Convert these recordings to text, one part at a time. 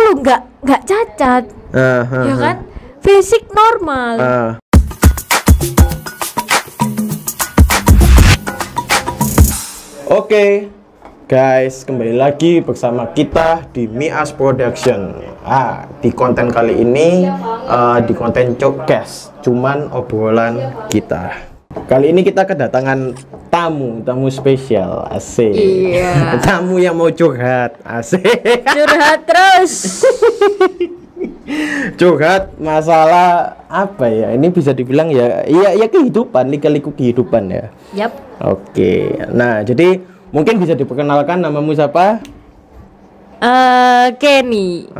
loh nggak cacat, ya kan, fisik normal. Oke, guys, kembali lagi bersama kita di Mias Production. Di konten kali ini, di konten Cokcast, cuman obrolan kita. Kali ini kita kedatangan tamu spesial, asik. Iya. Tamu yang mau curhat, asik. Curhat terus. Curhat masalah apa ya? Ini bisa dibilang ya kehidupan, lika-liku kehidupan ya. Yap. Oke, nah jadi mungkin bisa diperkenalkan namamu siapa? Kenny.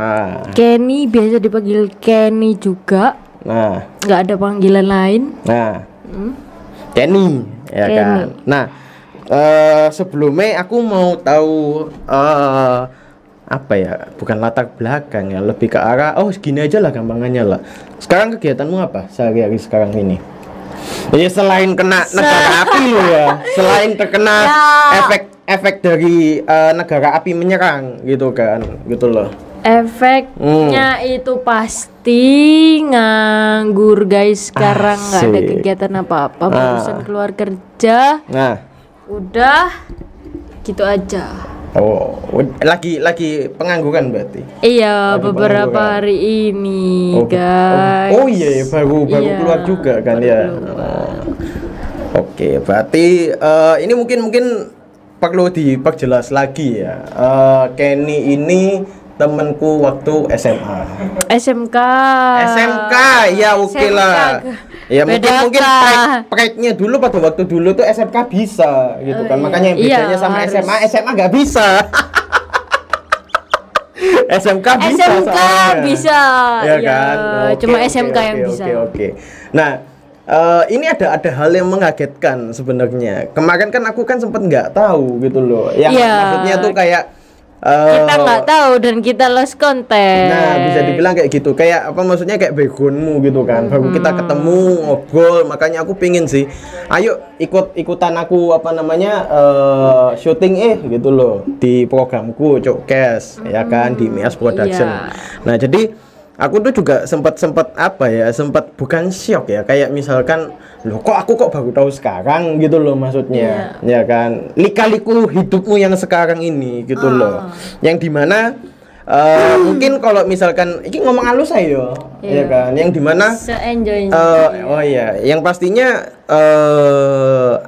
Kenny biasa dipanggil Kenny juga. Nah, Nggak ada panggilan lain. nah, Kenny, ya Kenny. kan. Nah, sebelumnya aku mau tahu apa ya? Bukan latar belakang ya, lebih ke arah. Oh, segini aja lah gampangannya lah. Sekarang kegiatanmu apa sehari-hari sekarang ini? Ya selain kena negara api lo ya, selain terkena efek dari negara api menyerang gitu kan, gitu loh. Efeknya itu pasti nganggur guys. Sekarang nggak ada kegiatan apa-apa, barusan keluar kerja. Nah, Udah gitu aja. oh, lagi pengangguran berarti. Iya, Lagi beberapa pengangguran. hari ini guys. Oh iya, baru Iya, keluar juga kan baru ya. keluar. Oke, berarti ini mungkin perlu diperjelas lagi ya. Kenny ini temanku waktu SMA. SMK. SMK ya, oke lah. Ya Beda mungkin kah? pride-nya dulu pada waktu dulu tuh SMK bisa gitu kan. iya. Makanya yang bedanya Iya, sama harus. SMA nggak bisa. SMK bisa SMK soalnya. bisa. Ya Ya, kan. cuma SMK yang bisa. Oke. Nah, ini ada hal yang mengagetkan sebenarnya. Kemarin kan aku kan sempat nggak tahu gitu loh. Yang Iya. maksudnya tuh kayak Kita nggak tahu dan kita lost contact. nah, bisa dibilang kayak gitu. Kayak apa maksudnya kayak backgroundmu gitu kan. Baru kita ketemu ngobrol, makanya aku pingin sih. Ayo ikutan aku apa namanya syuting gitu loh di programku Cokcast ya kan di Mias Production. Iya. Nah, jadi aku tuh juga sempat apa ya, sempat bukan syok ya, kayak misalkan loh aku kok baru tahu sekarang gitu loh maksudnya. Ya kan, lika-liku hidupmu yang sekarang ini gitu loh, yang dimana mungkin kalau misalkan ini ngomong halus ayo ya kan, yang dimana Se-enjoy. oh iya, yang pastinya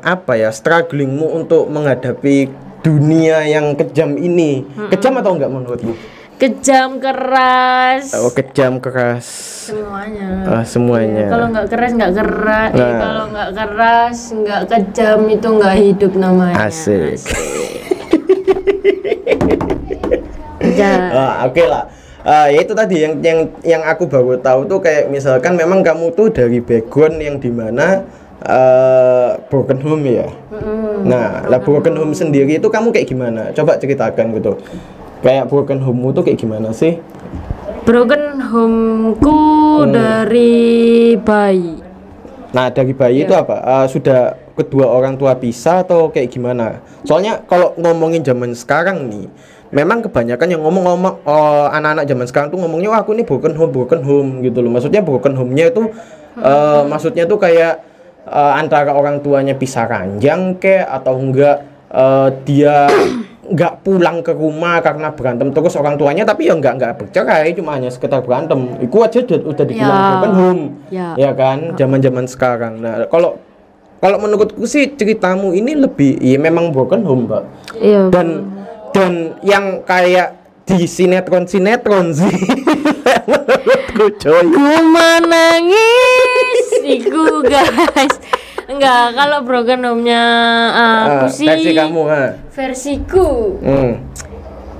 apa ya, strugglingmu untuk menghadapi dunia yang kejam ini. Kejam atau enggak menurutmu? Kejam, keras. Oh, kejam, keras. Semuanya. Semuanya. Kalau nggak keras nggak keras. Nah. Kalau nggak keras nggak kejam itu nggak hidup namanya. Asik. Ja. Oke lah. Ya itu tadi yang aku baru tahu tuh, kayak misalkan memang kamu tuh dari background yang dimana broken home ya. Nah, lah broken home sendiri itu kamu kayak gimana? Coba ceritakan gitu. Kayak broken home-mu tuh kayak gimana sih? Broken homeku dari bayi. Nah, dari bayi itu apa? Sudah kedua orang tua pisah atau kayak gimana? Soalnya kalau ngomongin zaman sekarang nih, memang kebanyakan yang ngomong anak-anak zaman sekarang tuh ngomongnya, wah aku ini broken home gitu loh. Maksudnya broken home-nya itu maksudnya tuh kayak antara orang tuanya pisah ranjang kek, atau enggak dia nggak pulang ke rumah karena berantem terus orang tuanya, tapi ya nggak bercerai, cuma hanya sekedar berantem. Itu aja udah dibilang broken home, ya kan, zaman sekarang. Nah, kalau menurutku sih ceritamu ini lebih ya memang broken home, Mbak. Iya. Dan yang kayak di sinetron sih menurutku coy. Ku menangis iku guys. Enggak, kalau broken home-nya aku sih Versi kamu, versiku. Hmm.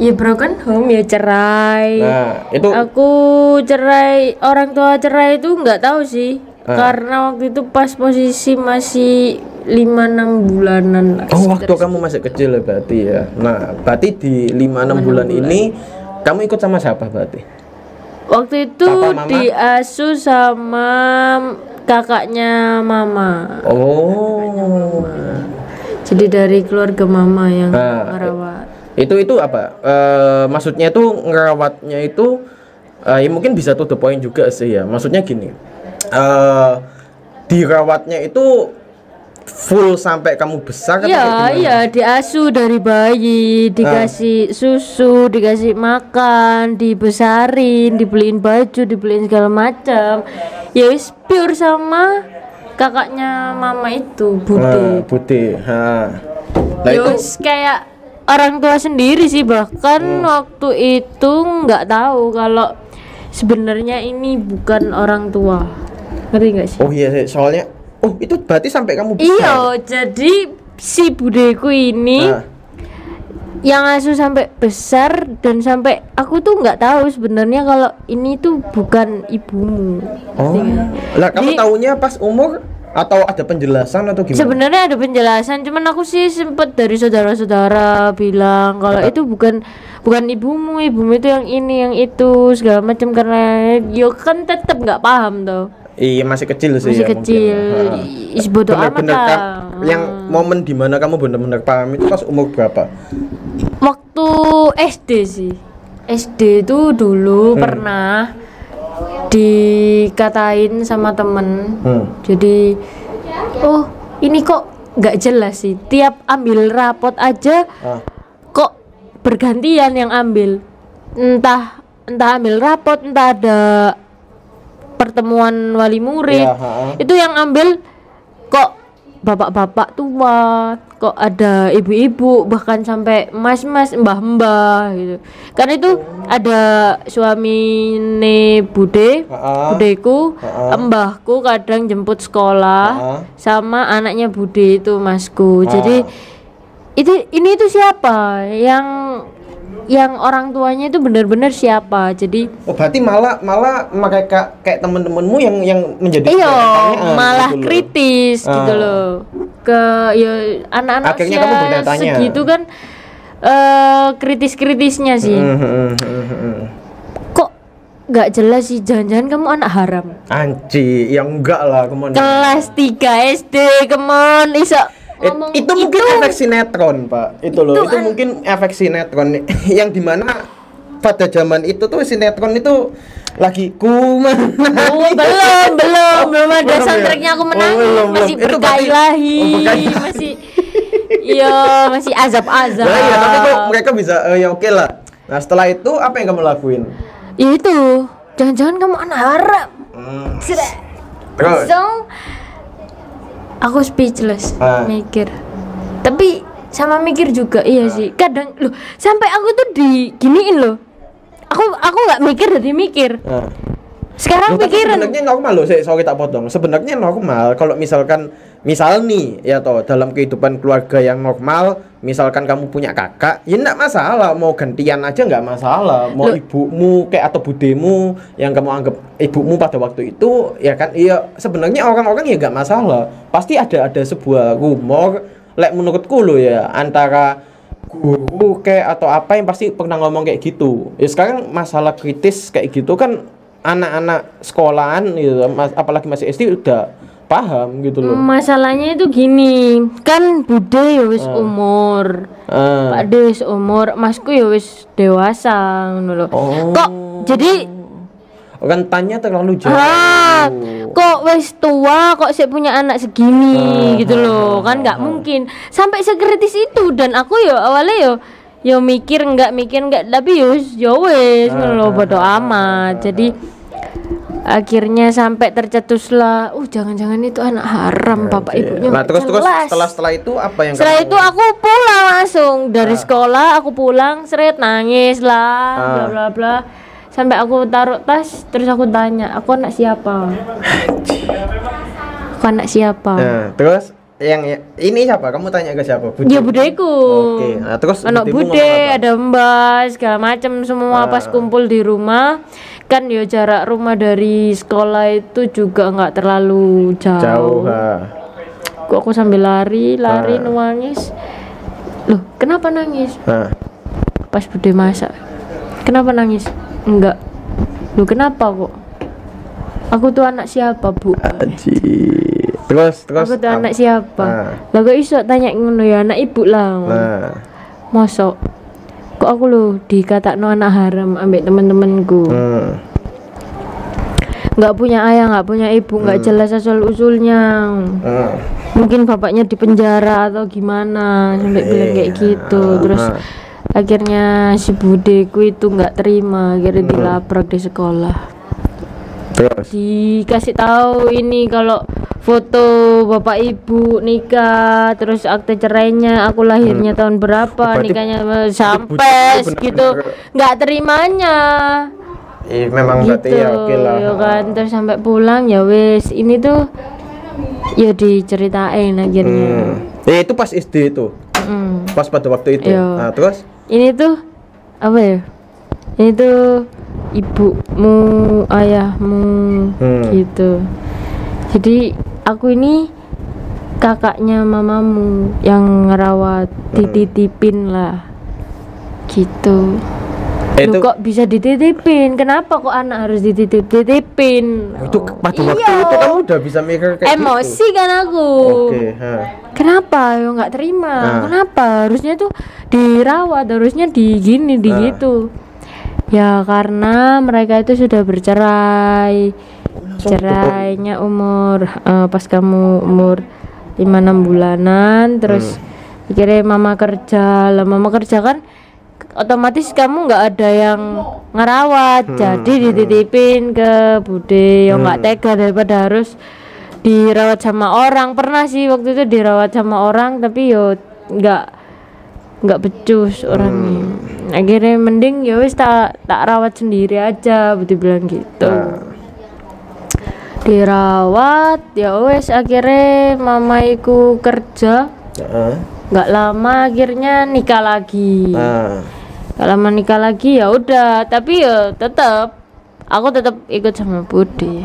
Ya broken home ya cerai. Nah, itu Aku cerai, orang tua cerai itu nggak tahu sih. Karena waktu itu pas posisi masih 5-6 bulanan lah. oh, waktu kamu masih kecil ya berarti ya. Nah, berarti di 5-6 bulan ini kamu ikut sama siapa berarti? Waktu itu Papa, mama? diasuh sama kakaknya mama. Oh. Jadi dari keluarga mama yang Nah, merawat. Itu apa? Maksudnya itu ngerawatnya itu ya mungkin bisa to the point juga sih ya. Maksudnya gini. Dirawatnya itu full sampai kamu besar kan? Iya, diasuh dari bayi, dikasih susu, dikasih makan, dibesarin, dibeliin baju, dibeliin segala macam. Ya wis pure sama kakaknya mama itu, Bude. Bude. Nah, Ya wis kayak orang tua sendiri sih, bahkan waktu itu nggak tahu kalau sebenarnya ini bukan orang tua. Ngerti nggak sih? Oh iya, soalnya itu berarti sampai kamu besar. Iya, jadi si budeku ini yang asuh sampai besar dan sampai aku tuh nggak tahu sebenarnya kalau ini tuh bukan ibumu. Oh. Lah kamu taunya pas umur atau ada penjelasan atau gimana? Sebenarnya ada penjelasan, cuman aku sih sempet dari saudara-saudara bilang kalau itu bukan ibumu itu yang ini yang itu segala macam, karena yo kan tetep nggak paham tuh. Iya, masih kecil sih. Masih kecil. Is bodoh amat lah. Yang momen dimana kamu benar-benar paham itu pas umur berapa? Waktu SD sih. SD itu dulu pernah dikatain sama temen. Jadi oh ini kok nggak jelas sih, tiap ambil rapot aja kok bergantian yang ambil, entah ambil rapot, entah ada pertemuan wali murid itu yang ambil kok bapak-bapak tua, kok ada ibu-ibu, bahkan sampai mas-mas, mbah-mbah gitu. Karena itu ada suami budeku, mbahku kadang jemput sekolah sama anaknya bude itu masku. Jadi ini itu siapa yang orang tuanya itu benar-benar siapa. Jadi berarti malah mereka kayak temen-temenmu yang menjadi malah gitu kritis gitu loh ke ya anak-anak segitu kan, kritis-kritisnya sih. Kok nggak jelas sih, jangan-jangan kamu anak haram. Anci, ya enggak lah, kemana kelas 3 SD kemana iso itu mungkin efek sinetron, Pak. Itu mungkin efek sinetron yang dimana pada zaman itu tuh sinetron itu lagi belum ada soundtracknya aku menangis, masih berkailahi, masih masih azab-azab. Nah, iya, tapi kok mereka bisa ya oke lah. Nah, setelah itu apa yang kamu lakuin? Ya itu, jangan-jangan kamu anak haram. So, aku speechless, mikir. Tapi sama mikir juga, iya sih. Kadang loh, sampai aku tuh diginiin loh. Aku nggak mikir dari mikir. Sekarang pikiran. Sebenarnya normal loh, sorry tak potong. Sebenarnya normal kalau misal nih ya toh dalam kehidupan keluarga yang normal, misalkan kamu punya kakak, ya enggak masalah, mau gantian aja enggak masalah. Mau ibumu kayak atau budemu yang kamu anggap ibumu pada waktu itu, ya kan? Iya, sebenarnya orang-orang ya enggak masalah. Pasti ada sebuah rumor, menurutku loh ya, antara guru kayak atau apa yang pasti pernah ngomong kayak gitu. Ya sekarang masalah kritis kayak gitu kan anak-anak sekolahan gitu, apalagi masih SD udah paham gitu loh. Masalahnya itu gini, kan bude ya wis umur, Pak De wis umur, masku ya wis dewasa ngono lho. Kok jadi rentannya terlalu jauh. Kok wis tua kok sih punya anak segini gitu loh. Kan nggak mungkin sampai sekritis itu, dan aku ya awalnya yo mikir enggak, tapi yo wis ngono lho, bodo amat. Jadi akhirnya sampai tercetuslah, jangan-jangan itu anak haram, bapak ibunya. Nah, terus setelah itu apa yang itu aku pulang langsung dari sekolah, aku pulang seret nangis lah, bla bla bla. Sampai aku taruh tas, terus aku tanya, aku anak siapa? Aku anak siapa? Nah, terus yang ini siapa? Kamu tanya ke siapa? Bude? Ya budeku. Oke. Nah, terus anak bude, ada mbak, segala macam semua. Pas kumpul di rumah, kan ya jarak rumah dari sekolah itu juga nggak terlalu jauh. Aku sambil lari nangis. Loh, kenapa nangis? Pas bude masak. Kenapa nangis? Enggak. Loh, kenapa kok? Aku tuh anak siapa, Bu? Terus aku tuh anak siapa? Lah kok iso tanya ngono ya, anak ibu lah. Mosok kok aku loh dikatakno anak haram ambek temen-temenku. Nggak punya ayah, nggak punya ibu, nggak jelas asal usulnya. Mungkin bapaknya di penjara atau gimana sampai bilang kayak gitu. Terus akhirnya si budeku itu nggak terima, akhirnya dilabrak di sekolah. Terus Dikasih tahu ini kalau foto bapak ibu nikah, terus akte cerainya, aku lahirnya tahun berapa, Berarti nikahnya sampai gitu, nggak terimanya. memang Gitu berarti ya oke lah. ya kan. Terus sampai pulang ya wes, ini tuh ya diceritain akhirnya. Itu pas SD itu. Pas pada waktu itu. Iya. Nah, terus Ini tuh apa ya? Ini tuh ibumu, ayahmu, gitu. Jadi aku ini kakaknya mamamu yang ngerawat, dititipin lah, gitu. Loh, kok bisa dititipin? Kenapa kok anak harus dititipin? itu pada waktu itu kamu udah bisa mikir kayak Emosi gitu. kan aku. Oke, Kenapa yo nggak terima? Kenapa harusnya tuh dirawat, harusnya di gini, di gitu? Ya karena mereka itu sudah bercerai. Cerainya umur pas kamu umur 5-6 bulanan, terus akhirnya mama kerja. Lah mama kerja kan otomatis kamu nggak ada yang ngerawat, jadi dititipin ke bude. Yo nggak tega daripada harus dirawat sama orang. Pernah sih waktu itu dirawat sama orang, tapi yo nggak becus orangnya. Akhirnya mending ya wis tak rawat sendiri aja, bude bilang gitu. Dirawat ya wis, akhirnya mamaiku kerja. Nggak lama akhirnya nikah lagi. Nggak lama nikah lagi ya udah, tapi ya aku tetap ikut sama bude.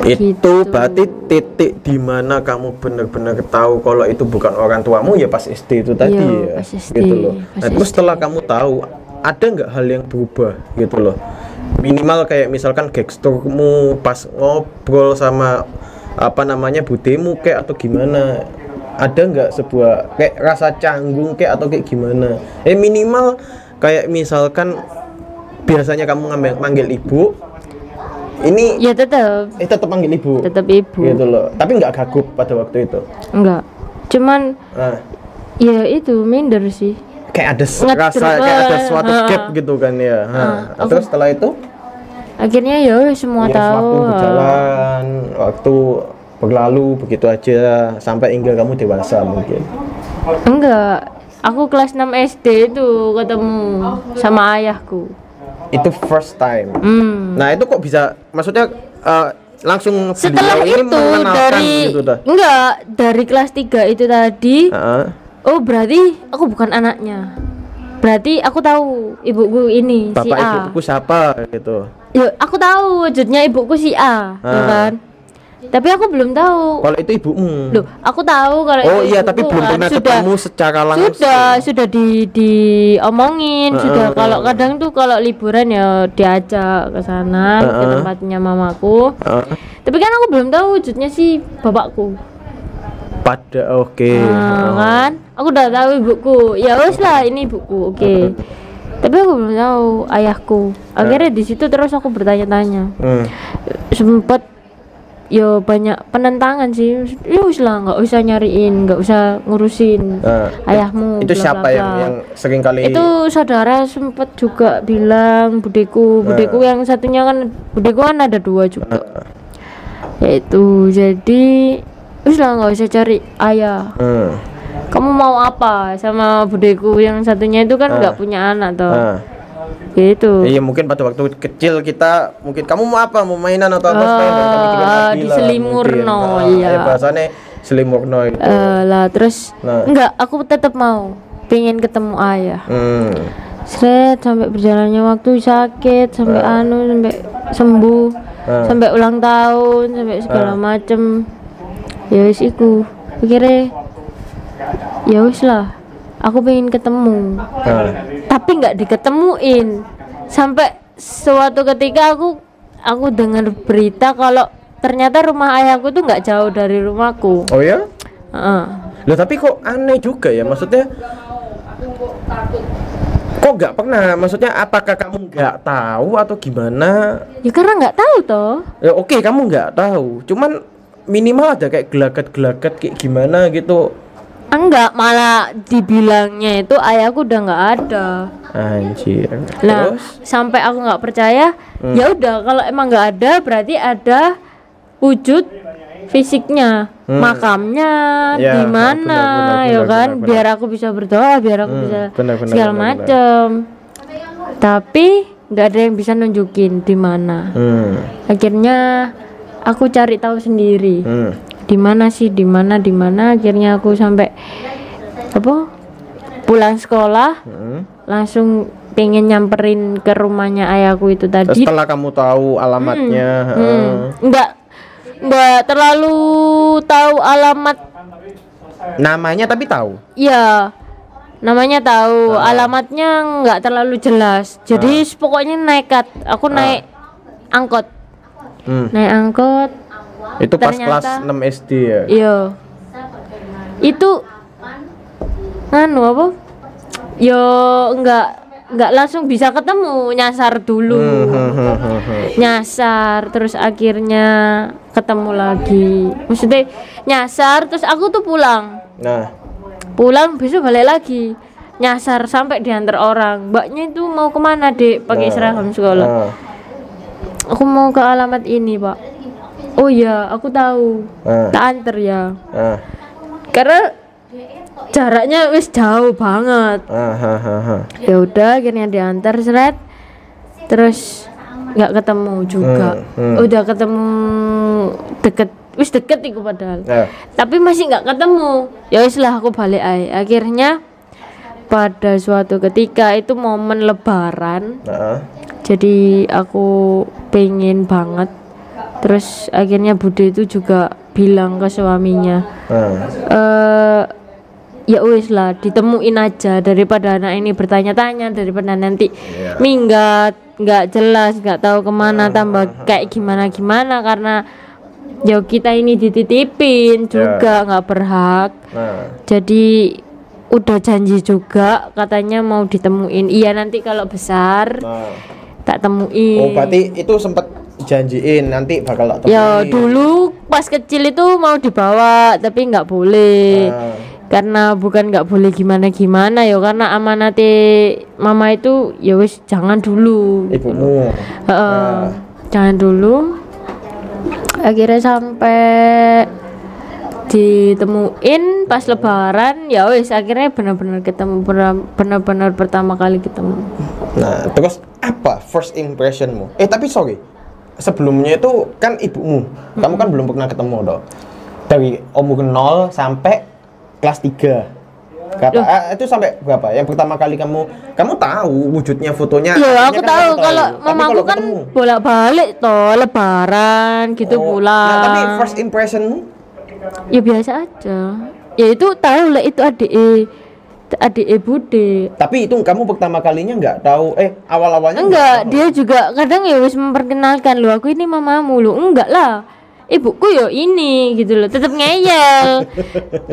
Itu Gitu. berarti titik dimana kamu benar-benar tahu kalau itu bukan orang tuamu ya pas SD itu tadi ya, pas SD, gitu loh. pas Nah, terus SD. setelah kamu tahu, ada nggak hal yang berubah gitu loh? Minimal kayak misalkan gesturmu pas ngobrol sama apa namanya budemu kayak atau gimana? Ada nggak sebuah kayak rasa canggung kayak atau kayak gimana? Minimal kayak misalkan biasanya kamu manggil ibu, ini Ya tetap tetap manggil ibu, ibu. gitu loh. Tapi nggak gugup pada waktu itu. Enggak. Cuman Nah, ya itu minder sih. kayak ada Ngedrop, rasa kayak ada suatu gap gitu kan ya. Terus setelah itu Akhirnya ya wis semua ya, tahu. waktu berjalan, waktu berlalu begitu aja sampai hingga kamu dewasa mungkin. Enggak. Aku kelas 6 SD itu ketemu sama ayahku. Itu first time. Nah, itu kok bisa maksudnya langsung Setelah beliau ini itu mengenalkan gitu dah. enggak, dari kelas 3 itu tadi. Oh, berarti aku bukan anaknya. Berarti aku tahu ibuku ini Bapak si A. ibuku siapa gitu. Ya, aku tahu wujudnya ibuku si A, ya kan? Tapi aku belum tahu. Kalau itu ibumu. Loh, aku tahu kalau Oh itu iya, ibuku tapi belum kan. pernah ketemu secara langsung. Sudah diomongin, sudah kalau kadang tuh kalau liburan ya diajak ke sana ke tempatnya mamaku. Tapi kan aku belum tahu wujudnya si bapakku. Oke. Kan? Aku udah tahu ibuku. Ya wes lah, ini ibuku. Oke. Tapi aku belum tahu ayahku. Akhirnya di situ terus aku bertanya-tanya. Sempet ya banyak penentangan sih. Ya wis lah, nggak usah nyariin, nggak usah ngurusin ayahmu. Itu bla, siapa bla, bla. yang sering kali Itu saudara sempet juga bilang budeku yang satunya kan, budeku kan ada 2 juga. Yaitu jadi wis lah, nggak usah cari ayah. Kamu mau apa sama budeku yang satunya itu kan nggak punya anak toh. Gitu. Iya, mungkin pada waktu kecil kita mungkin kamu mau apa, mau mainan atau apa sepeda kamu juga nggak bilang, diselimurno, mungkin. iya. Bahasanya selimurno itu. Lah terus enggak, aku tetap mau pengen ketemu ayah. Seret sampai berjalannya waktu, sakit sampai sampai sembuh, sampai ulang tahun, sampai segala macem. Ya wis iku. Pikirnya ya wis lah, aku pengen ketemu. Tapi nggak diketemuin. Sampai suatu ketika aku dengar berita kalau ternyata rumah ayahku tuh nggak jauh dari rumahku. Oh ya? Loh, tapi kok aneh juga ya, maksudnya Kok nggak pernah? Maksudnya apakah kamu nggak tahu atau gimana? Ya karena nggak tahu toh. Ya oke, kamu nggak tahu. Cuman minimal ada kayak gelagat-gelagat kayak gimana gitu. Enggak, malah dibilangnya itu ayahku udah nggak ada. Anjir. Nah, Terus? sampai aku nggak percaya, ya udah kalau emang nggak ada berarti ada wujud fisiknya, makamnya Ya, di mana, ya kan? benar. Biar aku bisa berdoa, biar aku bisa benar, segala benar. macem. Tapi nggak ada yang bisa nunjukin di mana. Akhirnya aku cari tahu sendiri. Di mana sih, di mana akhirnya aku sampai apa? Pulang sekolah, langsung pengen nyamperin ke rumahnya ayahku itu tadi. Setelah kamu tahu alamatnya, Nggak terlalu tahu alamat. namanya tapi tahu. Ya, namanya tahu, alamatnya nggak terlalu jelas. Jadi pokoknya nekat. Aku naik angkot. Naik angkot. Itu pas Ternyata- kelas 6 SD ya. Iya. Itu nganu apa? Yo nggak langsung bisa ketemu, nyasar dulu. Nyasar terus akhirnya ketemu lagi. Maksudnya nyasar terus aku tuh pulang. Nah, Pulang besok balik lagi. Nyasar sampai diantar orang. Mbaknya itu mau kemana, Dek? Pakai seragam sekolah. nah, Aku mau ke alamat ini, Pak. Oh iya, aku tahu. Tak anter ya. nah, Karena jaraknya wis jauh banget. Ya udah akhirnya diantar seret. Terus nggak ketemu juga. Udah ketemu deket iku padahal. Tapi masih nggak ketemu. Ya wis lah aku balik aja. Akhirnya pada suatu ketika itu momen lebaran. Jadi aku pengen banget. Terus akhirnya Bude itu juga bilang ke suaminya, ya wis lah ditemuin aja daripada anak ini bertanya-tanya, daripada nanti minggat nggak jelas, nggak tahu kemana, tambah kayak gimana karena ya kita ini dititipin juga nggak berhak. Jadi udah janji juga katanya mau ditemuin. Iya nanti kalau besar tak temuin. Oh, berarti itu sempat janjiin nanti bakal tak temuin. Ya dulu pas kecil itu mau dibawa tapi nggak boleh. Karena bukan nggak boleh gimana ya, karena amanate mama itu ya wis jangan dulu. Ibumu. Jangan dulu. Akhirnya sampai ditemuin pas lebaran, ya wis akhirnya benar-benar ketemu, benar-benar pertama kali ketemu. Nah, terus apa first impressionmu? Tapi sorry, sebelumnya itu kan ibumu, kamu kan belum pernah ketemu toh. Dari umur 0 sampai kelas 3. Itu sampai berapa? Yang pertama kali kamu tahu wujudnya, fotonya. Ya aku kan tahu kamu kalau Tapi mamaku kalau kan ketemu, bolak-balik toh lebaran gitu pulang. nah, tapi first impressionmu? Ya biasa aja. Ya itu tahu lah itu adik Bude. Tapi itu kamu pertama kalinya nggak tahu, awal-awalnya Enggak, tahu. dia juga kadang ya wis memperkenalkan, lu aku ini mamamu lu. Enggak lah. Ibuku yo ini gitu loh, tetap ngeyel.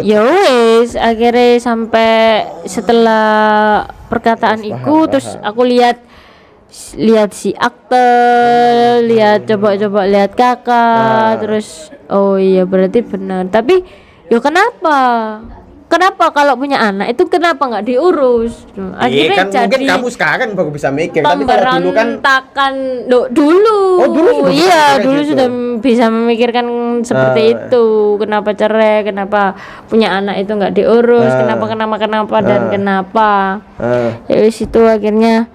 Ya wis, akhirnya sampai setelah perkataan iku terus aku lihat si akte, lihat coba lihat kakak, terus oh iya berarti benar. Tapi yo kenapa kalau punya anak itu kenapa nggak diurus? Akhirnya kan jadi mungkin kamu sekarang baru bisa mikir, tapi kalau dulu kan dulu. Oh, dulu sudah bisa iya mikir dulu gitu. sudah bisa memikirkan seperti itu. Kenapa cerai? Kenapa punya anak itu nggak diurus? Kenapa dan kenapa? Ya wis itu akhirnya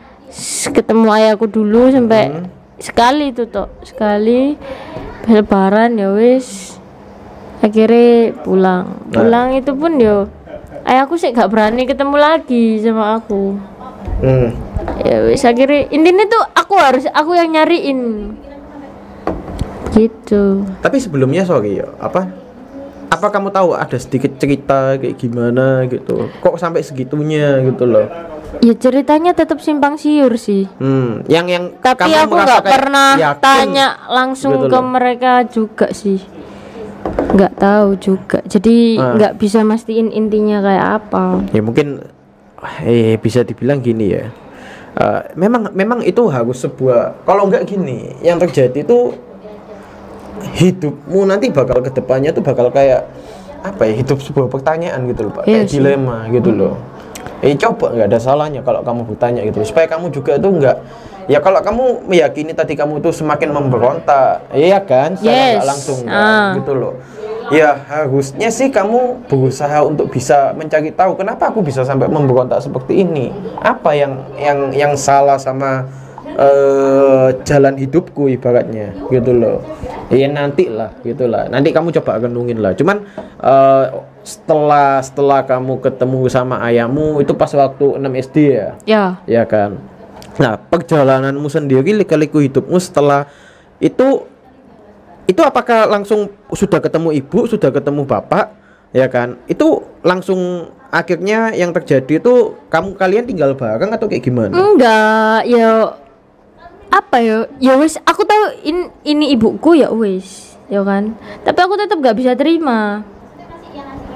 ketemu ayahku dulu sampai sekali itu toh, sekali lebaran ya wis. Akhirnya pulang itu pun yo ayahku sih gak berani ketemu lagi sama aku. Ya wis akhirnya intinya tuh aku yang nyariin gitu. Tapi sebelumnya sorry ya, apa kamu tahu ada sedikit cerita kayak gimana gitu, kok sampai segitunya gitu loh? Ya ceritanya tetap simpang siur sih. Yang Tapi kamu aku merasa nggak kayak pernah yakin tanya langsung gitu ke loh. mereka juga sih. Nggak tahu juga. Jadi nggak bisa mastiin intinya kayak apa. Ya mungkin bisa dibilang gini ya. memang itu harus sebuah, kalau enggak gini yang terjadi itu hidupmu nanti bakal kedepannya tuh bakal kayak apa ya, hidup sebuah pertanyaan gitu loh Pak, kayak dilema gitu loh. Coba nggak ada salahnya kalau kamu bertanya gitu supaya kamu juga tuh nggak, ya kalau kamu meyakini tadi kamu tuh semakin memberontak, iya kan, secara nggak langsung gitu loh. Ya harusnya sih kamu berusaha untuk bisa mencari tahu kenapa aku bisa sampai memberontak seperti ini, apa yang salah sama jalan hidupku ibaratnya gitu loh. Ya nanti lah gitulah, nanti kamu coba renungin lah. Cuman setelah kamu ketemu sama ayahmu itu pas waktu 6 SD ya kan. Nah perjalananmu sendiri, lika-liku hidupmu setelah itu apakah langsung sudah ketemu ibu, sudah ketemu bapak ya kan, itu langsung akhirnya yang terjadi itu kalian tinggal bareng atau kayak gimana? Enggak, ya apa ya wis aku tahu ini ibuku ya wis ya kan, tapi aku tetap gak bisa terima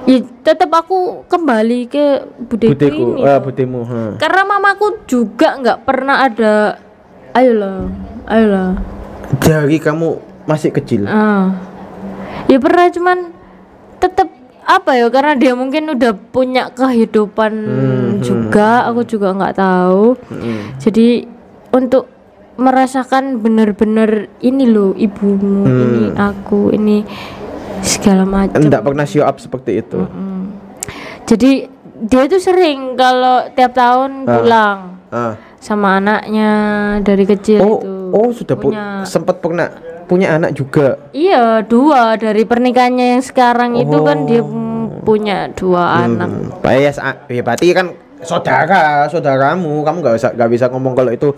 ya, tetap aku kembali ke budeku ini budemu karena mamaku juga nggak pernah ada ayolah dari kamu masih kecil ya pernah, cuman tetap apa ya, karena dia mungkin udah punya kehidupan juga, aku juga nggak tahu. Jadi untuk merasakan benar-benar ini loh ibumu, ini aku, ini segala macam. Enggak pernah show up seperti itu. Jadi dia tuh sering kalau tiap tahun pulang sama anaknya dari kecil itu. Oh sudah sempat pernah punya anak juga. Iya, 2 dari pernikahannya yang sekarang itu kan dia punya 2 anak. Ya berarti kan saudaramu, kamu nggak bisa ngomong kalau itu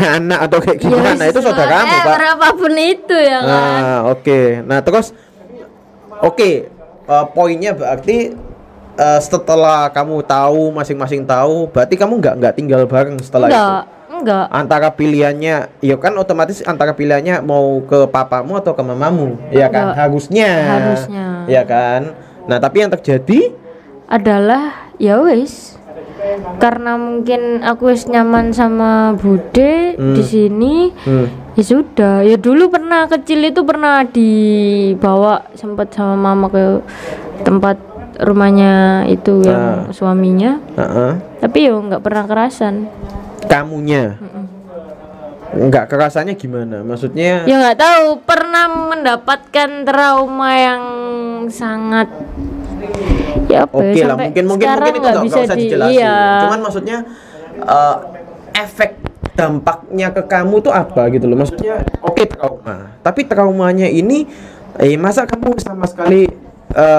anak atau kayak gimana, itu saudaramu Pak. Berapapun itu ya kan. Oke. Nah terus poinnya berarti setelah kamu tahu, masing-masing tahu, berarti kamu nggak tinggal bareng setelah itu? Enggak. Antara pilihannya, ya kan otomatis antara pilihannya mau ke papamu atau ke mamamu, ya kan? Harusnya. Ya kan? Nah tapi yang terjadi adalah ya wis, karena mungkin aku wis nyaman sama Bude di sini. Ya sudah, ya dulu pernah kecil itu pernah dibawa sempat sama mama ke tempat rumahnya itu yang suaminya. Tapi ya nggak pernah kerasan. Kamunya nggak kerasannya gimana? Maksudnya? Ya nggak tahu, pernah mendapatkan trauma yang sangat ya oke lah, mungkin itu nggak bisa dijelasin. Iya. Cuman maksudnya efek dampaknya ke kamu tuh apa gitu loh, maksudnya trauma, tapi traumanya ini masa kamu sama sekali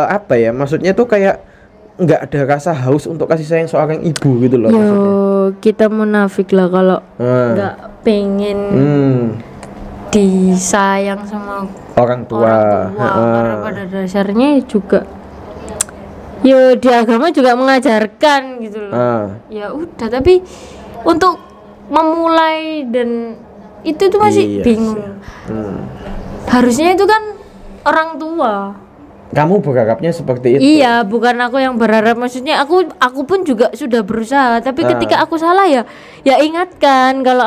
apa ya, maksudnya tuh kayak nggak ada rasa haus untuk kasih sayang seorang ibu gitu loh. Maksudnya kita munafik lah kalau nggak pengen disayang sama orang tua. Karena pada dasarnya juga ya di agama juga mengajarkan gitu loh. Ya udah, tapi untuk memulai dan itu tuh masih bingung. Harusnya itu kan orang tua. Kamu berharapnya seperti itu? Iya, bukan aku yang berharap. Maksudnya aku pun juga sudah berusaha, tapi ketika aku salah ya ingatkan kalau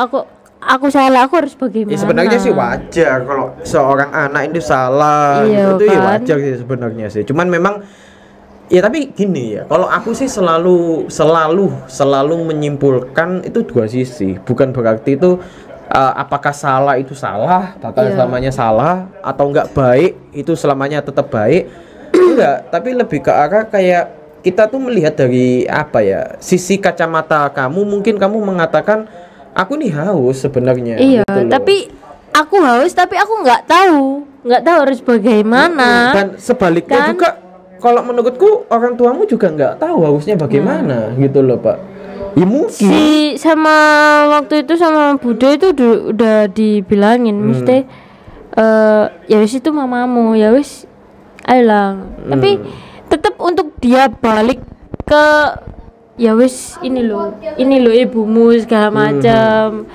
aku salah, aku harus bagaimana. Ya sebenarnya sih wajar kalau seorang anak itu salah. Iya, itu kan? Ya wajar sih sebenarnya sih. Cuman memang ya tapi gini ya, kalau aku sih selalu menyimpulkan itu 2 sisi. Bukan berarti itu apakah salah itu salah, selamanya salah, atau enggak baik itu selamanya tetap baik. Enggak, tapi lebih ke arah kayak kita tuh melihat dari apa ya, sisi kacamata kamu. Mungkin kamu mengatakan aku nih haus sebenarnya. Iya, gitu loh. tapi aku haus, tapi aku nggak tahu harus bagaimana. Dan sebaliknya kan? Juga kalau menurutku orang tuamu juga nggak tahu harusnya bagaimana gitu loh Pak. Ya mungkin sama waktu itu sama Bude itu udah dibilangin mesti ya wis itu mamamu, ya wis ayolah. Tapi tetap untuk dia balik ke ya wis ini loh ibumu segala macam.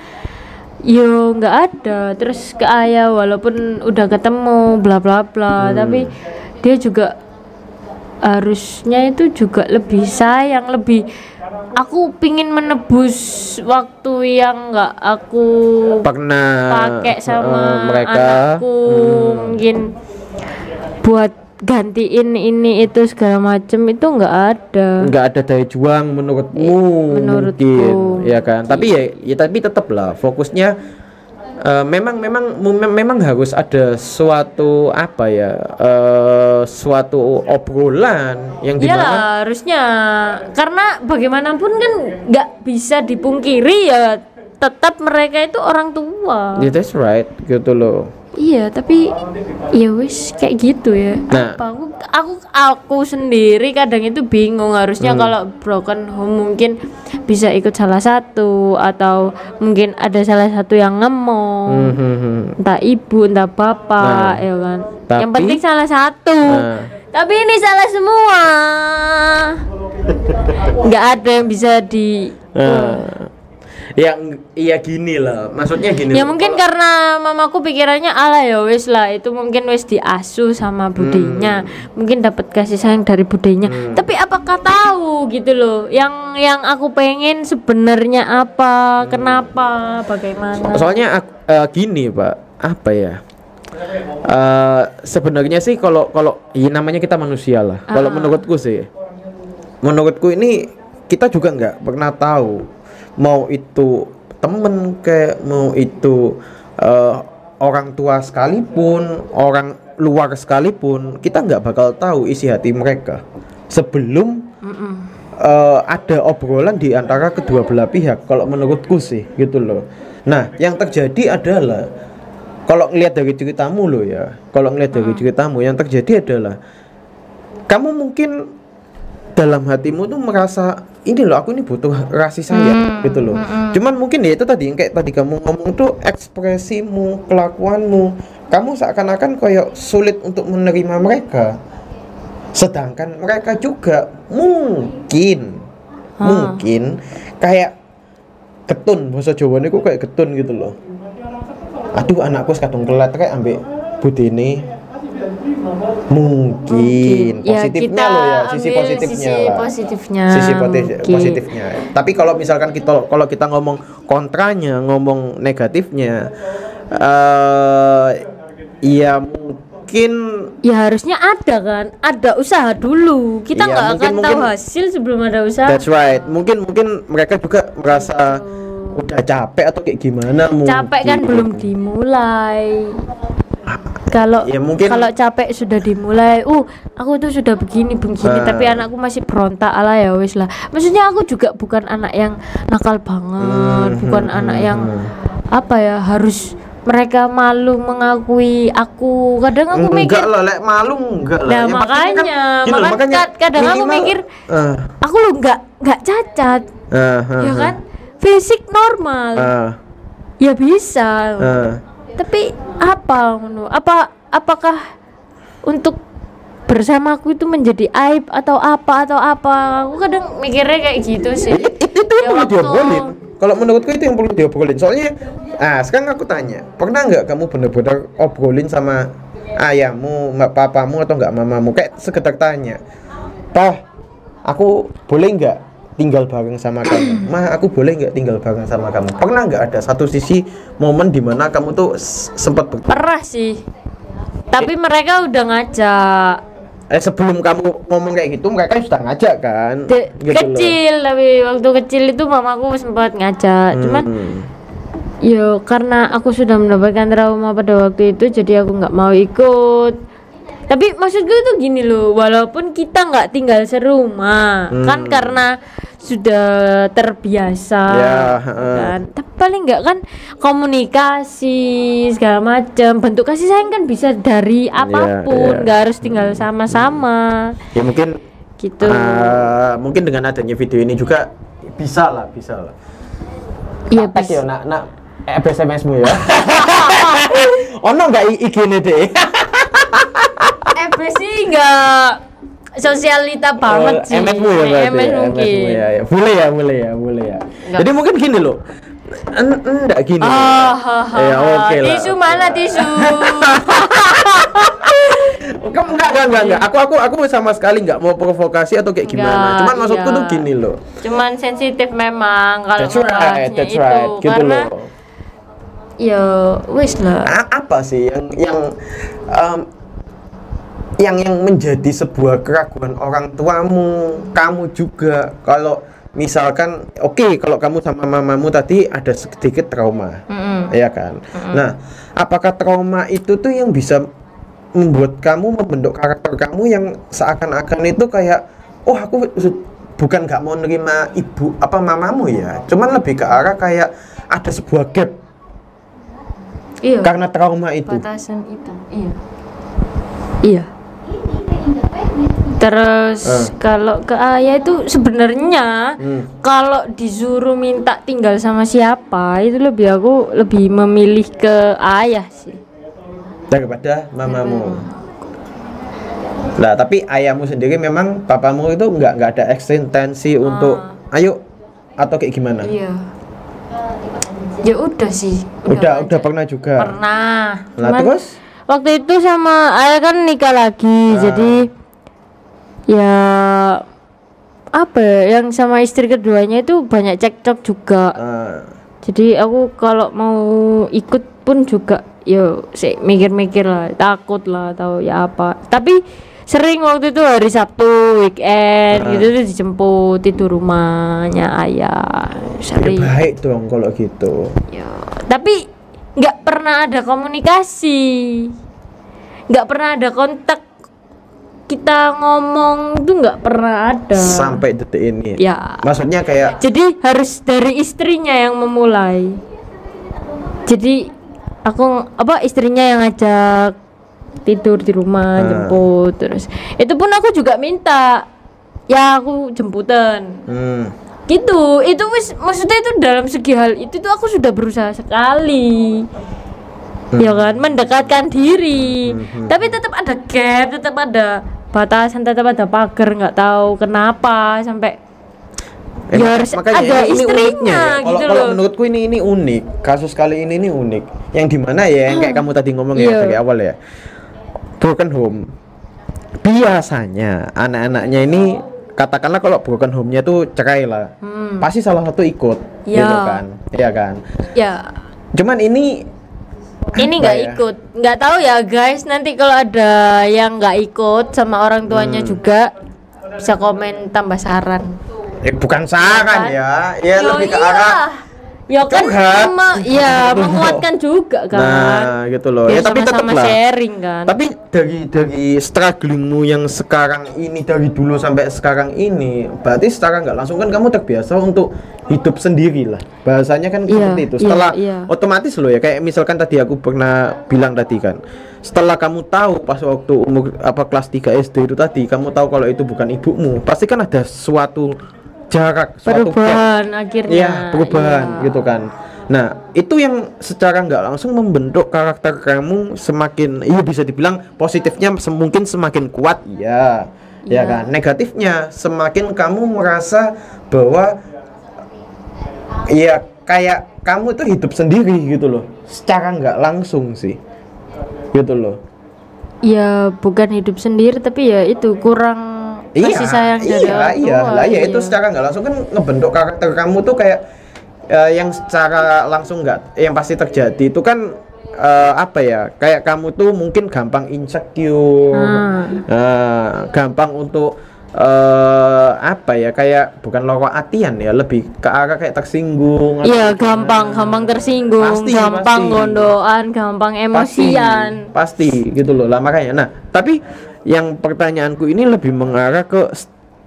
Yo nggak ada. Terus ke ayah walaupun udah ketemu bla bla bla, tapi dia juga harusnya itu juga lebih sayang, lebih aku pingin menebus waktu yang nggak aku pernah pakai sama mereka. anakku, mungkin buat gantiin ini itu segala macem itu nggak ada daya juang menurutmu. menurutku mungkin ya kan, tapi ya tapi tetap lah fokusnya memang harus ada suatu apa ya, suatu obrolan yang dimana iyalah harusnya, karena bagaimanapun kan nggak bisa dipungkiri ya, tetap mereka itu orang tua. yeah, that's right gitu loh. Iya, tapi ya wis kayak gitu ya. Nah. Apa aku sendiri kadang itu bingung, harusnya kalau broken home mungkin bisa ikut salah satu, atau mungkin ada salah satu yang ngomong, entah ibu entah bapak, ya kan. Yang penting salah satu. Tapi ini salah semua. Nggak ada yang bisa di yang iya gini lah, maksudnya gini ya loh, mungkin karena mamaku pikirannya ala ya wis lah, itu mungkin wis diasuh sama budenya, mungkin dapat kasih sayang dari budenya. Tapi apakah tahu gitu loh yang aku pengen sebenarnya apa, kenapa, bagaimana? soalnya gini Pak, apa ya, sebenarnya sih kalau ya namanya kita manusia lah. Kalau menurutku ini kita juga nggak pernah tahu, mau itu temen kayak mau itu orang tua sekalipun, orang luar sekalipun, kita nggak bakal tahu isi hati mereka sebelum ada obrolan di antara kedua belah pihak. Kalau menurutku sih gitu loh. Nah, yang terjadi adalah kalau ngelihat dari ceritamu loh ya, yang terjadi adalah kamu mungkin dalam hatimu tuh merasa ini loh, aku ini butuh kasih sayang gitu loh. Cuman mungkin ya itu tadi yang kayak tadi kamu ngomong tuh, ekspresimu, kelakuanmu, kamu seakan-akan kayak sulit untuk menerima mereka. Sedangkan mereka juga mungkin kayak ketun, bahasa Jawa niku kayak ketun gitu loh. Aduh, anakku kadung kelat kayak ambek budine. Mungkin positifnya ya, loh ya, sisi positifnya. Tapi kalau misalkan kalau kita ngomong kontranya, ngomong negatifnya, ya mungkin ya harusnya ada usaha dulu. Kita nggak akan tahu hasil sebelum ada usaha. That's right. Mungkin mereka juga merasa udah capek atau kayak gimana. Capek kan belum dimulai. Kalau ya mungkin, kalau capek sudah dimulai, aku tuh sudah begini, tapi anakku masih berontak, ala ya wis lah. Maksudnya aku juga bukan anak yang nakal banget, bukan anak yang apa ya, harus mereka malu mengakui aku. Kadang aku mikir enggak lah, malu enggak lah. Nah, makanya kadang aku mikir aku lo enggak cacat. Ya kan? Fisik normal. Ya bisa. Tapi apakah untuk bersamaku itu menjadi aib atau apa? Aku kadang mikirnya kayak gitu sih. Itu yang perlu diobrolin. Kalau menurutku itu yang perlu diobrolin. Soalnya sekarang aku tanya, pernah nggak kamu benar-benar obrolin sama ayahmu, papamu, atau nggak mamamu, kayak sekedar tanya, "Pah, aku boleh nggak tinggal bareng sama kamu? Ma, aku boleh nggak tinggal bareng sama kamu?" Pernah nggak ada satu sisi momen dimana kamu tuh sempat pernah sih, tapi mereka udah ngajak. Sebelum kamu ngomong kayak gitu, mereka sudah ngajak kan? Gitu kecil loh. Tapi waktu kecil itu mamaku sempat ngajak, cuman yo karena aku sudah mendapatkan trauma pada waktu itu, jadi aku nggak mau ikut. Tapi maksudku itu gini loh, walaupun kita nggak tinggal serumah, kan karena sudah terbiasa, kan. Tapi paling nggak kan komunikasi segala macam, bentuk kasih sayang kan bisa dari apapun, nggak harus tinggal sama-sama. Ya mungkin gitu. Mungkin dengan adanya video ini juga bisa lah. Iya bisa. Ya nak SMS-mu ya. Ono nggak IG-ne deh? sih nggak sosialita banget sih. MS-mu ya berarti. MS mungkin. Ya. Boleh ya. Jadi mungkin gini loh. Enggak gini. Ya oke lah. Tisu mana tisu? Enggak. Aku sama sekali enggak mau provokasi atau kayak gimana. Enggak, Cuman maksudku iya. tuh gini loh. Cuman sensitif memang kalau That's right, membahasnya that's itu right. Gitu karena loh. ya wis lah. Apa sih yang menjadi sebuah keraguan orang tuamu, kamu juga kalau misalkan oke, kalau kamu sama mamamu tadi ada sedikit trauma, ya kan? Nah, apakah trauma itu tuh yang bisa membuat kamu membentuk karakter kamu yang seakan-akan itu kayak, oh aku bukan nggak mau nerima ibu apa mamamu ya, cuman lebih ke arah kayak ada sebuah gap Iya. karena trauma itu. Batasan itu. Iya. Iya. Terus kalau ke ayah itu sebenarnya kalau disuruh minta tinggal sama siapa itu aku lebih memilih ke ayah sih Daripada mamamu. Nah, tapi ayahmu sendiri memang papamu itu nggak ada eksistensi untuk ayo atau kayak gimana? Iya. Ya udah sih. Udah pernah juga. Pernah. Nah, Cuman terus waktu itu sama ayah kan nikah lagi, jadi ya apa ya, yang sama istri keduanya itu banyak cekcok juga. Jadi aku kalau mau ikut pun juga yo sih mikir-mikir lah, takut lah atau ya apa. Tapi sering waktu itu hari Sabtu weekend gitu tuh dijemput itu rumahnya ayah. ya Sering. baik dong kalau gitu. Ya, tapi nggak pernah ada komunikasi, nggak pernah ada kontak, kita ngomong tuh nggak pernah ada Sampai detik ini. ya. Maksudnya kayak Jadi harus dari istrinya yang memulai. Jadi aku istrinya yang ngajak tidur di rumah, jemput, terus itu pun aku juga minta ya aku jemputan gitu. Itu maksudnya itu dalam segi hal itu tuh aku sudah berusaha sekali ya kan, mendekatkan diri, tapi tetap ada gap, tetap ada batasan, tetap ada pagar, nggak tahu kenapa sampai ya harus makanya ada ini istrinya uniknya ya. gitu Kalau loh. menurutku ini unik. Kasus kali ini unik. Yang dimana ya yang kayak kamu tadi ngomong ya dari awal ya. Broken home. Biasanya anak-anaknya ini katakanlah kalau broken home-nya tuh cerai lah. Pasti salah satu ikut Ya. gitu kan. Iya kan? Ya Cuman ini nggak ya? ikut, nggak tahu ya guys, nanti kalau ada yang nggak ikut sama orang tuanya juga bisa komen tambah saran. bukan saran ya. Ya Yo, lebih ke iya. arah Ya kan curhat. ya menguatkan juga kan. Nah, gitu loh. Ya, Ya, tapi tetap sama-sama lah. sharing kan. Tapi dari strugglingmu yang sekarang ini, dari dulu sampai sekarang ini, berarti secara nggak langsung kan kamu terbiasa untuk hidup sendiri lah. Bahasanya kan seperti itu. Setelah otomatis loh ya, kayak misalkan tadi aku pernah bilang tadi kan, setelah kamu tahu pas waktu umur kelas 3 SD itu tadi, kamu tahu kalau itu bukan ibumu, pasti kan ada suatu jarak, suatu perubahan akhirnya. ya perubahan gitu kan. Nah itu yang secara nggak langsung membentuk karakter kamu semakin, iya bisa dibilang positifnya mungkin semakin kuat ya, ya kan. Negatifnya semakin kamu merasa bahwa ya kayak kamu itu hidup sendiri gitu loh, secara nggak langsung sih gitu loh. Ya bukan hidup sendiri tapi ya itu kurang kasih sayang dari orang tua. Ya itu secara nggak langsung kan ngebentuk karakter kamu tuh kayak yang secara langsung nggak, yang pasti terjadi itu kan apa ya, kayak kamu tuh mungkin gampang insecure, gampang untuk apa ya, kayak bukan lorok atian ya, lebih ke arah kayak tersinggung. Iya, gampang tersinggung, gampang gondoan, gampang emosian. Pasti gitu loh lah makanya. Nah, tapi yang pertanyaanku ini lebih mengarah ke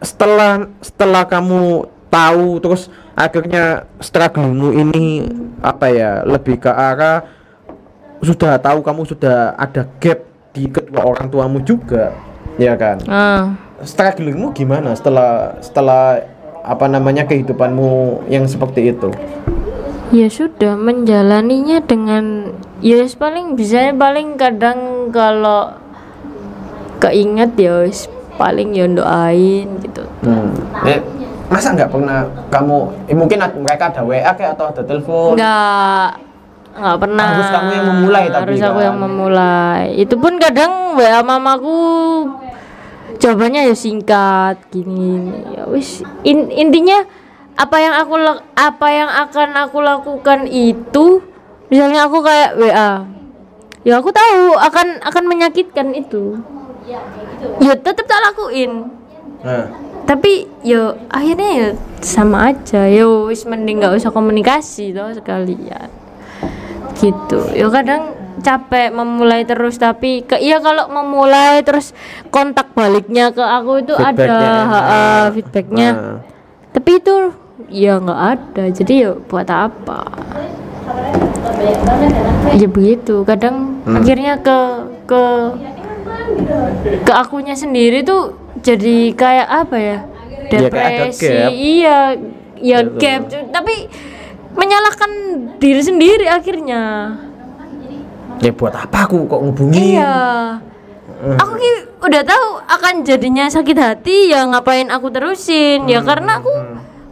setelah kamu tahu terus akhirnya strugglemu ini apa ya, lebih ke arah sudah tahu kamu sudah ada gap di kedua orang tuamu juga, ya kan? Strugglingmu gimana setelah apa namanya kehidupanmu yang seperti itu? Ya sudah menjalaninya dengan ya paling kadang kalau keinget ya paling ya doain gitu. Masa nggak pernah kamu mungkin mereka ada WA kayak atau ada telepon? Nggak nggak pernah. Harus kamu yang memulai tapi harus aku kan? yang memulai. Itu pun kadang WA mamaku jawabannya ya singkat gini. Ya wis intinya apa yang akan aku lakukan itu, misalnya aku kayak WA, ya aku tahu akan menyakitkan itu, ya tetap tak lakuin. Tapi yo akhirnya ya sama aja, yo wis mending nggak usah komunikasi toh sekalian gitu. Yo kadang capek memulai terus, tapi kalau memulai terus kontak baliknya ke aku itu ada feedbacknya. Tapi itu ya nggak ada, jadi ya buat apa ya begitu. Kadang akhirnya ke akunya sendiri tuh jadi kayak apa ya, depresi. Iya gap, tapi menyalahkan diri sendiri akhirnya. Ya buat apa aku kok ngubungi? Iya. Aku udah tahu akan jadinya sakit hati, ya ngapain aku terusin? Ya karena aku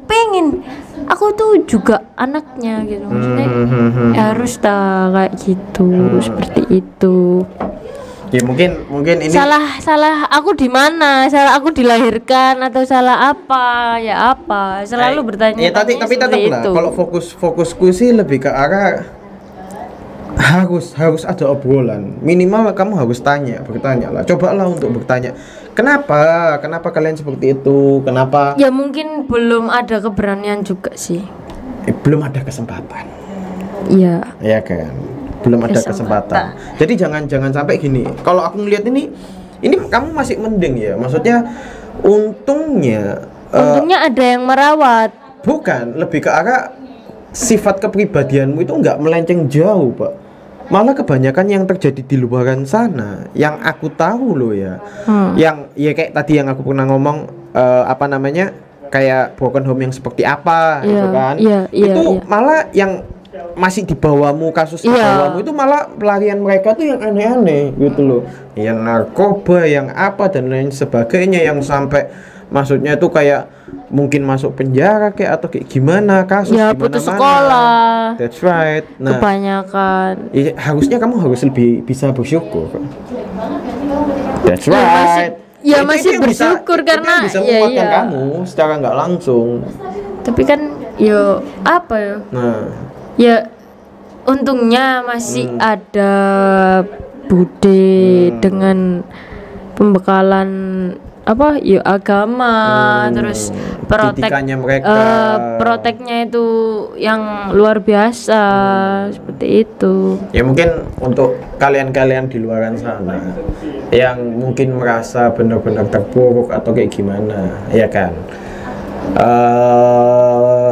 pengen, aku tuh juga anaknya gitu. Maksudnya harus kayak gitu, seperti itu. Ya mungkin ini salah aku di mana? Salah aku dilahirkan atau salah apa? Ya apa? Selalu bertanya. Ya tapi tetap lah. Kalau fokusku sih lebih ke arah harus ada obrolan, minimal kamu harus bertanya lah, cobalah untuk bertanya kenapa kalian seperti itu, kenapa. Ya mungkin belum ada keberanian juga sih, belum ada kesempatan. Iya kan, belum ada kesempatan. Jadi jangan sampai gini. Kalau aku ngelihat ini kamu masih mending ya, maksudnya untungnya ada yang merawat. Bukan, lebih ke arah sifat kepribadianmu itu nggak melenceng jauh, Pak. Malah kebanyakan yang terjadi di luaran sana, yang aku tahu loh ya, yang ya kayak tadi yang aku pernah ngomong, kayak broken home yang seperti apa, gitu kan? Itu malah yang masih di bawahmu, kasus di bawahmu itu malah pelarian mereka tuh yang aneh-aneh gitu loh, yang narkoba, yang apa dan lain sebagainya, yang sampai maksudnya itu kayak mungkin masuk penjara kayak atau kayak gimana, kasus ya gimana putus sekolah. That's right. Nah, kebanyakan harusnya kamu harus lebih bisa bersyukur. That's right. Masih bersyukur karena bisa menguatkan kamu secara nggak langsung. Tapi kan apa ya? Nah, ya untungnya masih ada bude dengan pembekalan agama, terus proteknya itu yang luar biasa, seperti itu. Ya mungkin untuk kalian-kalian di luaran sana yang mungkin merasa benar-benar terpuruk atau kayak gimana, ya kan,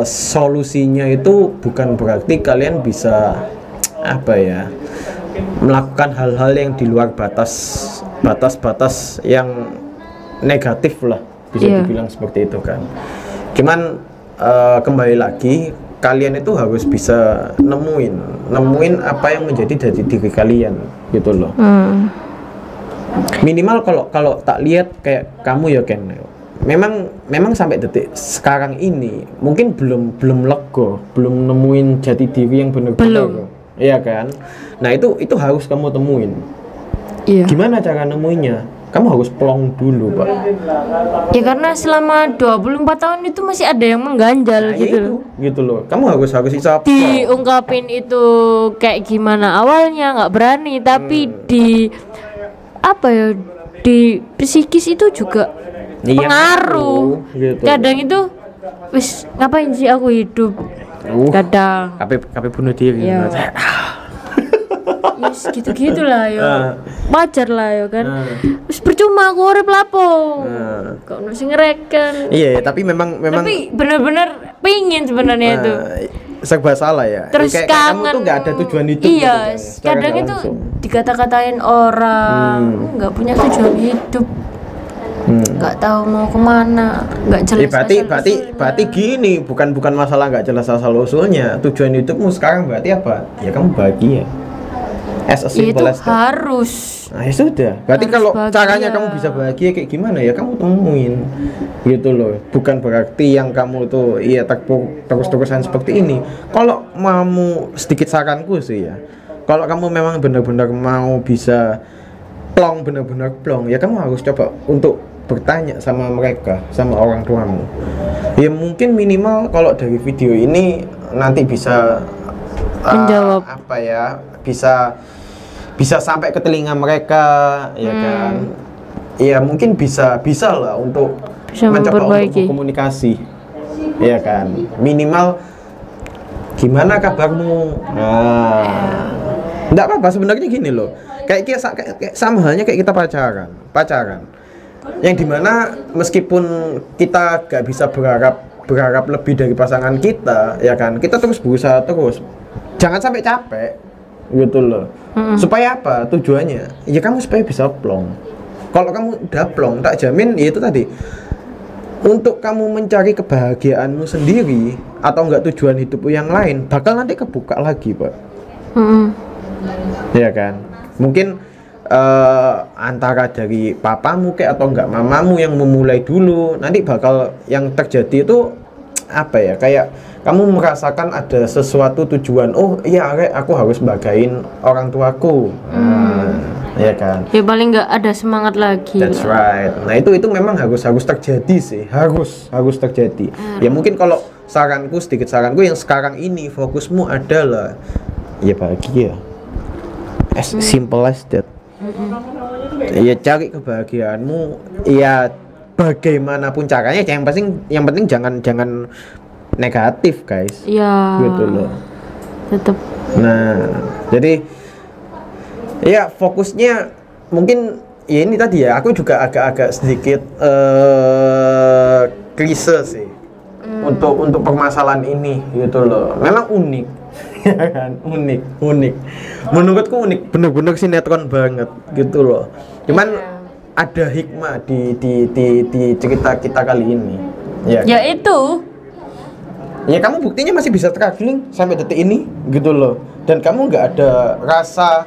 solusinya itu bukan berarti kalian bisa melakukan hal-hal yang di luar batas yang negatif lah, bisa dibilang seperti itu kan. Cuman kembali lagi, kalian itu harus bisa nemuin apa yang menjadi dari diri kalian gitu loh. Minimal kalau tak lihat kayak kamu ya Ken, memang sampai detik sekarang ini mungkin belum lego, belum nemuin jati diri yang benar-benar, iya kan. Nah itu harus kamu temuin. Gimana cara nemuinnya? Kamu harus plong dulu, Pak. Ya karena selama 24 tahun itu masih ada yang mengganjal gitu loh. Kamu harus bisa diungkapin itu kayak gimana awalnya nggak berani, tapi di psikis itu juga pengaruh. Gitu. Kadang itu wis ngapain sih aku hidup? Kadang kape bunuh diri. Yes, gitu-gitulah ya. Wajar lah ya kan. Terus percuma aku urip lapo. Kok mesti ngereken. Iya, tapi memang tapi benar-benar pingin sebenarnya itu. Serba salah ya. Terus kayak kamu tuh nggak ada tujuan hidup. Iya, gitu, kadang itu dikata-katain orang nggak punya tujuan hidup. Nggak tahu mau kemana, nggak jelas. Berarti gini, bukan masalah nggak jelas asal usulnya. Tujuan hidupmu sekarang berarti apa? Ya kamu bahagia. As a itu simple as that. harus. Nah ya sudah, berarti Harus kalau bahagia. caranya kamu bisa bahagia kayak gimana ya kamu temuin gitu loh. Bukan berarti yang kamu tuh iya terus-terusan seperti ini. Kalau mau sedikit saranku sih ya, kalau kamu memang benar-benar mau bisa plong, benar-benar plong, ya kamu harus coba untuk bertanya sama mereka, sama orang tuamu. Ya mungkin minimal kalau dari video ini nanti bisa Menjawab. apa ya, bisa sampai ke telinga mereka, ya kan? Ya mungkin bisa lah untuk Bisa mencoba memperbaiki. untuk komunikasi, ya kan? Minimal gimana kabarmu? Nah, enggak apa-apa sebenarnya gini loh. Kayak sama halnya kayak kita pacaran. Yang dimana meskipun kita gak bisa berharap lebih dari pasangan kita, ya kan? Kita terus berusaha terus. Jangan sampai capek gitu loh. Supaya apa tujuannya? Ya kamu supaya bisa plong. Kalau kamu udah plong, tak jamin ya itu tadi, untuk kamu mencari kebahagiaanmu sendiri atau enggak tujuan hidupmu yang lain bakal nanti kebuka lagi, Pak. Ya kan? Mungkin antara dari papamu kayak atau enggak mamamu yang memulai dulu, nanti bakal yang terjadi itu apa ya, kayak kamu merasakan ada sesuatu tujuan, oh iya aku harus bagain orang tuaku, ya kan? Ya paling nggak ada semangat lagi. That's right. Nah itu memang harus terjadi sih, harus terjadi. Ya mungkin kalau sedikit saranku yang sekarang ini fokusmu adalah ya bahagia, as simple as that. Ya cari kebahagiaanmu, ya bagaimanapun caranya. Yang penting jangan negatif, guys. Ya. Gitu loh. Tetap. Nah, jadi ya fokusnya mungkin ya ini tadi ya. Aku juga agak sedikit klise sih untuk permasalahan ini gitu loh. Memang unik, ya kan? Unik. Menurutku unik, bener-bener sinetron banget gitu loh. Cuman ada hikmah di cerita kita kali ini. Ya, Ya itu. ya kamu buktinya masih bisa traveling sampai detik ini gitu loh, dan kamu nggak ada rasa,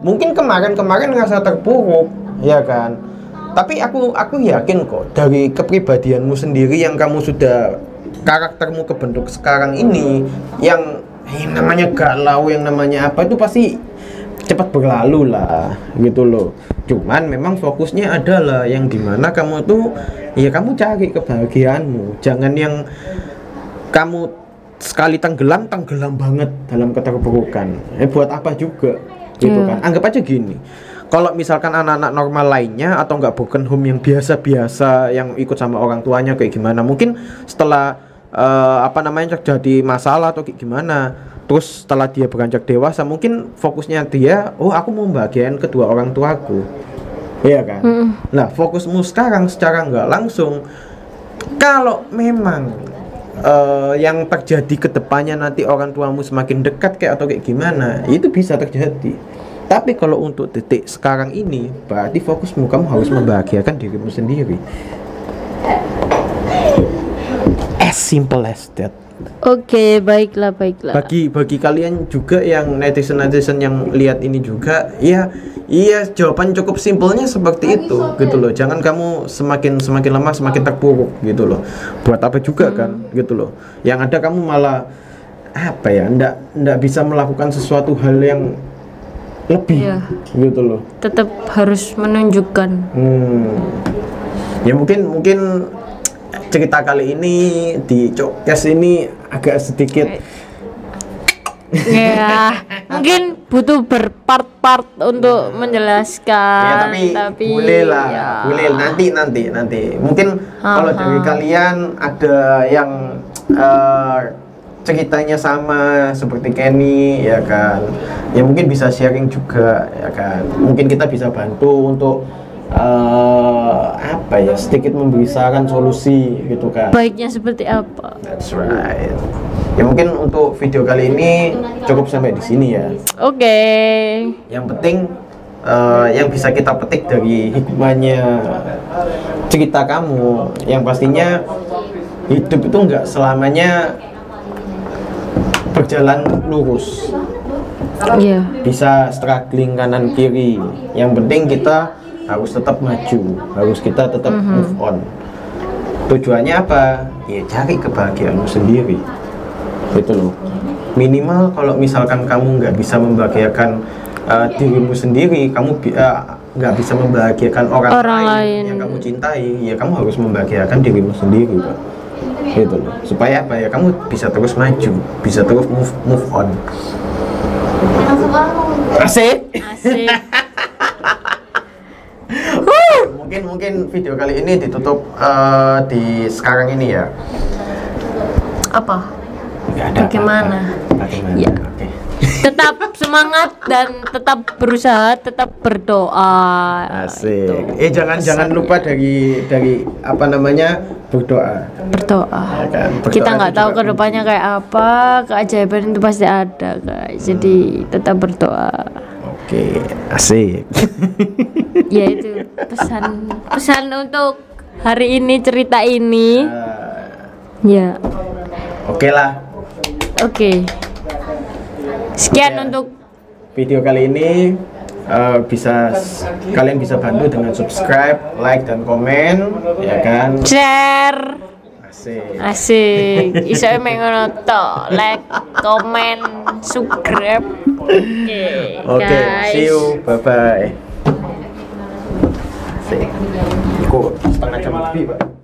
mungkin kemarin ngerasa terpuruk, ya kan? Tapi aku yakin kok dari kepribadianmu sendiri yang kamu sudah karaktermu kebentuk sekarang ini, yang namanya galau, yang namanya apa itu pasti cepat berlalu lah gitu loh. Cuman memang fokusnya adalah yang dimana kamu tuh ya kamu cari kebahagiaanmu, jangan yang kamu sekali tenggelam banget dalam keterpurukan. Buat apa juga gitu kan? Anggap aja gini, kalau misalkan anak-anak normal lainnya atau nggak broken home yang biasa-biasa yang ikut sama orang tuanya kayak gimana, mungkin setelah terjadi masalah atau kayak gimana, terus setelah dia beranjak dewasa mungkin fokusnya dia, oh aku mau membahagiakan kedua orang tuaku, iya kan? Nah fokusmu sekarang secara nggak langsung, kalau memang yang terjadi ke depannya nanti orang tuamu semakin dekat kayak atau kayak gimana, itu bisa terjadi. Tapi kalau untuk titik sekarang ini, berarti fokusmu kamu harus membahagiakan dirimu sendiri. As simple as that. Oke, baiklah. Bagi kalian juga yang netizen yang lihat ini juga, iya jawaban cukup simpelnya seperti itu gitu loh. Jangan kamu semakin lama semakin terpuruk gitu loh. Buat apa juga kan gitu loh. Yang ada kamu malah apa ya, ndak bisa melakukan sesuatu hal yang lebih gitu loh. Tetap harus menunjukkan. Ya mungkin cerita kali ini di Cokcast ini agak sedikit Ya, mungkin butuh berpart-part untuk menjelaskan. Ya, tapi boleh lah, ya. boleh nanti. Mungkin kalau dari kalian ada yang ceritanya sama seperti Kenny, ya kan? Ya mungkin bisa sharing juga, ya kan? Mungkin kita bisa bantu untuk sedikit memberi saran solusi gitu kan. Baiknya seperti apa? That's right. Ya mungkin untuk video kali ini cukup sampai di sini ya. Oke. Yang penting yang bisa kita petik dari hikmahnya cerita kamu, yang pastinya hidup itu nggak selamanya berjalan lurus. Iya. bisa struggling kanan kiri. Yang penting kita harus tetap maju, harus kita tetap move on. Tujuannya apa? Ya cari kebahagiaanmu sendiri. Itu loh. Minimal kalau misalkan kamu nggak bisa membahagiakan dirimu sendiri, kamu nggak bisa membahagiakan orang lain yang kamu cintai, ya kamu harus membahagiakan dirimu sendiri, Pak. Gitu loh. Supaya apa ya? Kamu bisa terus maju, bisa terus move on. Asik. Asik. Mungkin video kali ini ditutup di sekarang ini ya. Apa? Nggak ada Bagaimana? Bagaimana? Ya. Oke. Tetap semangat dan tetap berusaha, tetap berdoa. Asik. Jangan lupa dari apa namanya berdoa. Berdoa. Ya kan? Berdoa Kita nggak itu tahu juga kedepannya kayak apa, keajaiban itu pasti ada, guys. Jadi tetap berdoa. Oke, asik. Ya itu pesan untuk hari ini, cerita ini. Ya. Oke lah. Oke. Sekian Oke. untuk Video kali ini kalian bisa bantu dengan subscribe, like dan komen, ya kan? share. Asik. Asik. Iso emang ngono tok. Like, komen, subscribe. Oke, guys. see you, bye bye. Asik. Kok setengah jam lebih, Pak?